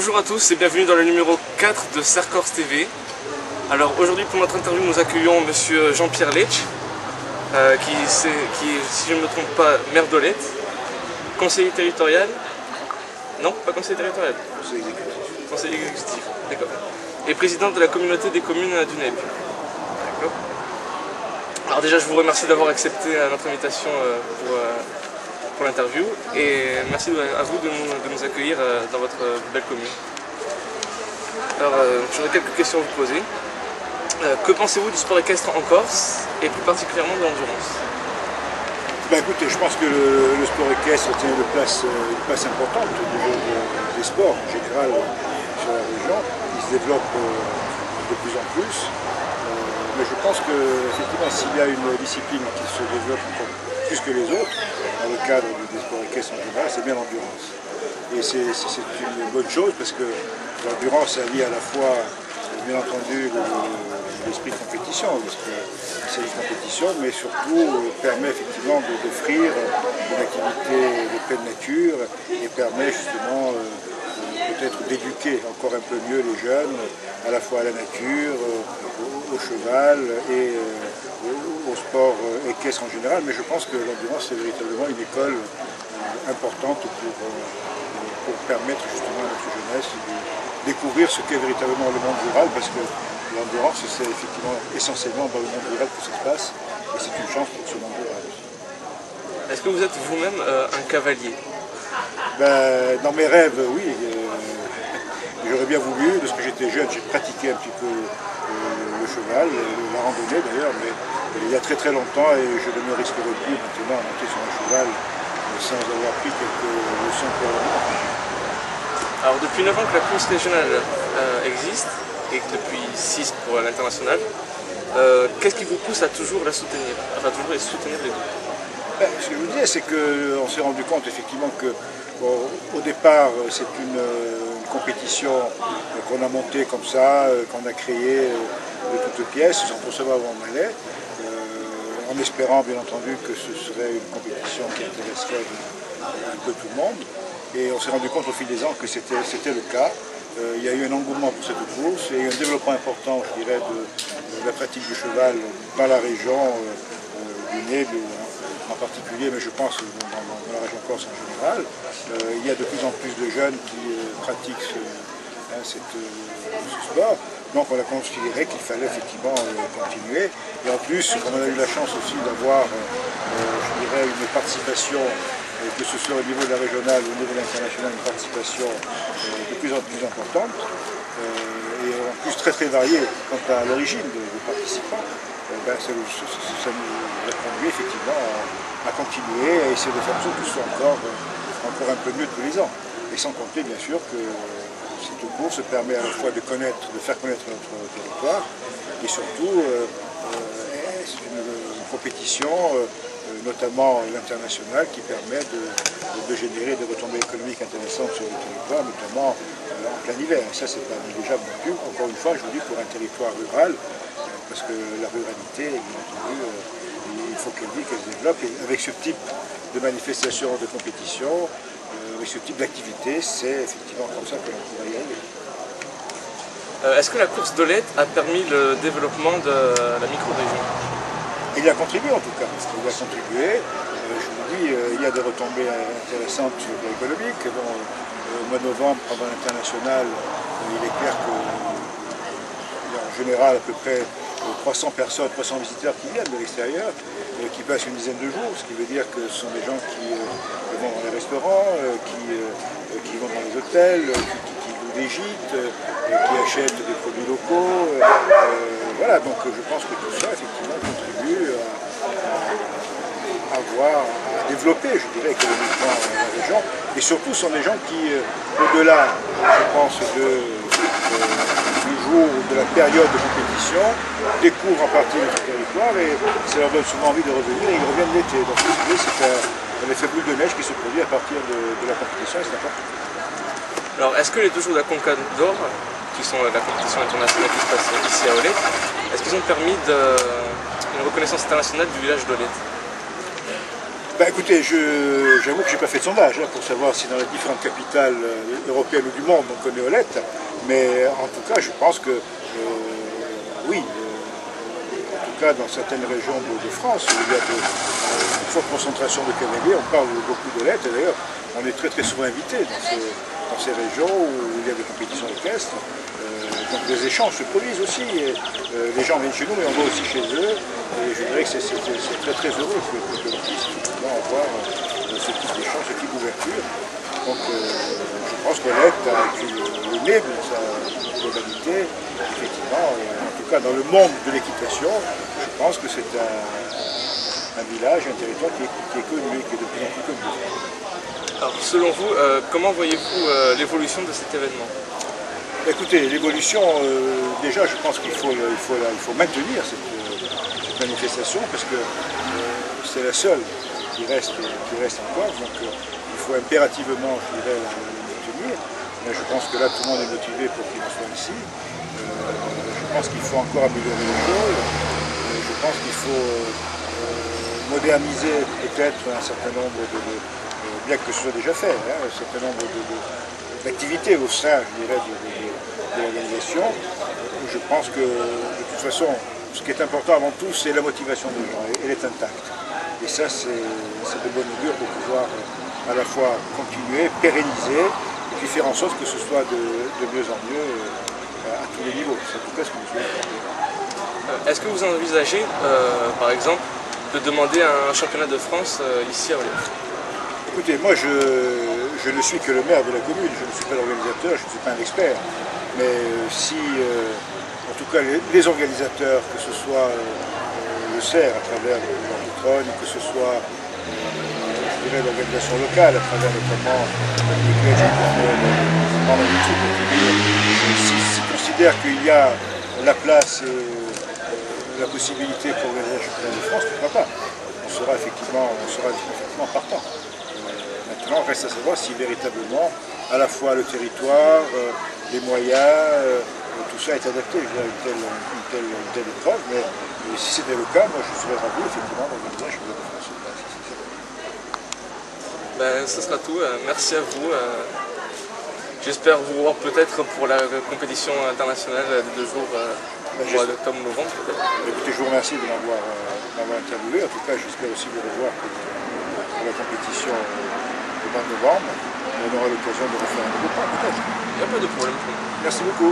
Bonjour à tous et bienvenue dans le numéro 4 de Cercors TV. Alors aujourd'hui pour notre interview nous accueillons monsieur Jean-Pierre Letch, qui est, si je ne me trompe pas, maire d'Olette, conseiller territorial, non pas conseiller territorial, conseiller exécutif, d'accord, et président de la communauté des communes du NEB. D'accord. Alors déjà je vous remercie d'avoir accepté notre invitation pour l'interview et merci à vous de nous accueillir dans votre belle commune. Alors j'aurais quelques questions à vous poser. Que pensez-vous du sport équestre en Corse et plus particulièrement de l'endurance? Écoutez, je pense que le sport équestre tient une place importante au niveau des sports en général sur la région. Il se développe de plus en plus. Mais je pense qu'effectivement, s'il y a une discipline qui se développe encore plus que les autres, dans le cadre des sports équestres en général, c'est bien l'endurance. Et c'est une bonne chose parce que l'endurance allie à la fois, bien entendu, l'esprit de compétition, parce que c'est une compétition, mais surtout permet effectivement d'offrir une activité de pleine nature et permet justement peut-être d'éduquer encore un peu mieux les jeunes, à la fois à la nature, au cheval et au sport équestre en général. Mais je pense que l'endurance c'est véritablement une école importante pour permettre justement à notre jeunesse de découvrir ce qu'est véritablement le monde rural, parce que l'endurance c'est effectivement essentiellement dans le monde rural que ça se passe, et c'est une chance pour ce monde rural. Est-ce que vous êtes vous-même un cavalier? Dans mes rêves, oui. J'aurais bien voulu, lorsque j'étais jeune, j'ai pratiqué un petit peu le cheval, la randonnée d'ailleurs, mais il y a très très longtemps, et je ne me risquerai plus maintenant à monter sur un cheval sans avoir pris quelques leçons préalables. Alors depuis 9 ans que la course régionale existe, et depuis 6 pour l'international, qu'est-ce qui vous pousse à toujours la soutenir, enfin toujours les soutenir les deux? Ce que je vous disais, c'est qu'on s'est rendu compte effectivement que au départ c'est une compétition qu'on a montée comme ça, qu'on a créée de toutes pièces, sans trop savoir où on allait, en espérant bien entendu que ce serait une compétition qui intéresserait un peu tout le monde. Et on s'est rendu compte au fil des ans que c'était le cas. Il y a eu un engouement pour cette course, il y a eu un développement important, je dirais, de la pratique du cheval dans la région du NEB en particulier, mais je pense dans la région corse en général. Il y a de plus en plus de jeunes qui pratiquent ce sport. Donc on a considéré qu'il fallait effectivement continuer. Et en plus, comme on a eu la chance aussi d'avoir, je dirais, une participation, que ce soit au niveau de la régionale ou au niveau de l'international, une participation de plus en plus importante, et en plus très très variée quant à l'origine des participants, ça nous a conduit effectivement à continuer, à essayer de faire en sorte que ce soit encore un peu mieux tous les ans. Et sans compter bien sûr que cette course permet à la fois de faire connaître notre territoire, et surtout c'est une compétition, notamment l'international, qui permet de générer des retombées économiques intéressantes sur le territoire, notamment en plein hiver. Et ça, c'est pas négligeable non plus, encore une fois, je vous dis, pour un territoire rural, parce que la ruralité, bien entendu, il faut qu'elle vive, qu'elle se développe. Et avec ce type de manifestation, de compétition, avec ce type d'activité, c'est effectivement comme ça que l'on pourrait y arriver. Est-ce que la course d'Olette a permis le développement de la micro-région? Il a contribué en tout cas, il a contribué. Je vous dis, il y a des retombées intéressantes sur le plan économique. Bon, au mois de novembre, pendant l'international, il est clair qu'il y a en général à peu près 300 personnes, 300 visiteurs qui viennent de l'extérieur, qui passent une dizaine de jours, ce qui veut dire que ce sont des gens qui vont dans les restaurants, qui vont dans les hôtels, qui louent des gîtes, qui achètent des produits locaux. Voilà, donc je pense que tout ça effectivement contribue à développer, je dirais, économiquement la région. Et surtout, ce sont des gens qui, au-delà, je pense, du jour de la période de compétition, découvrent en partie notre territoire et ça leur donne souvent envie de revenir et ils reviennent l'été. Donc c'est un effet boule de neige qui se produit à partir de la compétition et c'est important. Alors est-ce que les 2 jours de la Conca d'Or, qui sont la compétition internationale qui se passe ici à Olette, est-ce qu'ils ont permis une reconnaissance internationale du village d'Olette? Bah écoutez, j'avoue que j'ai pas fait de sondage pour savoir si dans les différentes capitales européennes ou du monde on connaît Olette, mais en tout cas je pense que oui, en tout cas dans certaines régions de France où il y a une forte concentration de cavaliers, on parle beaucoup d'Olette, et d'ailleurs on est très très souvent invité dans ces régions où il y a des compétitions équestres. Donc des échanges se produisent aussi, et, les gens viennent chez nous mais on va aussi chez eux, et je dirais que c'est très très heureux que l'on puisse avoir ce type d'échange, ce type d'ouverture. Donc je pense qu'Olette, avec le nez de sa globalité, effectivement, en tout cas dans le monde de l'équitation, je pense que c'est un village, un territoire qui est connu, qui est de plus en plus connu. Alors selon vous, comment voyez-vous l'évolution de cet événement? Écoutez, l'évolution, déjà je pense qu'il faut maintenir cette manifestation parce que c'est la seule qui reste encore, donc il faut impérativement, je dirais, la maintenir. Mais je pense que là tout le monde est motivé pour qu'il en soit ici. Je pense qu'il faut encore améliorer les choses. Je pense qu'il faut moderniser peut-être un certain nombre bien que ce soit déjà fait, un certain nombre d'activités au sein, je dirais, de l'organisation. Je pense que de toute façon, ce qui est important avant tout, c'est la motivation des gens, et elle est intacte. Et ça, c'est de bonne augure pour pouvoir à la fois continuer, pérenniser, et puis faire en sorte que ce soit de mieux en mieux à tous les niveaux. C'est en tout cas ce que nous souhaitons. Est-ce que vous envisagez, par exemple, de demander un championnat de France ici à Olette? Écoutez, moi je ne suis que le maire de la commune, je ne suis pas l'organisateur, je ne suis pas un expert. Mais si, en tout cas les organisateurs, que ce soit le CERF à travers l'Ornitrogne, que ce soit l'organisation locale à travers notamment les s'ils considèrent qu'il y a la place et la possibilité pour organiser un championnat de France, pourquoi pas? On sera effectivement partant. Maintenant, reste à savoir si véritablement, à la fois le territoire, les moyens, tout ça est adapté à une telle épreuve. Mais si c'était le cas, moi je serais ravi effectivement d'organiser un championnat de France. Ben, ce sera tout. Merci à vous. J'espère vous revoir peut-être pour la compétition internationale de 2 jours au mois d'octobre-novembre. Écoutez, je vous remercie de m'avoir interviewé. En tout cas, j'espère aussi vous revoir pour la compétition au mois de novembre. On aura l'occasion de refaire un nouveau pas, peut-être. Il n'y a pas de problème. Merci beaucoup.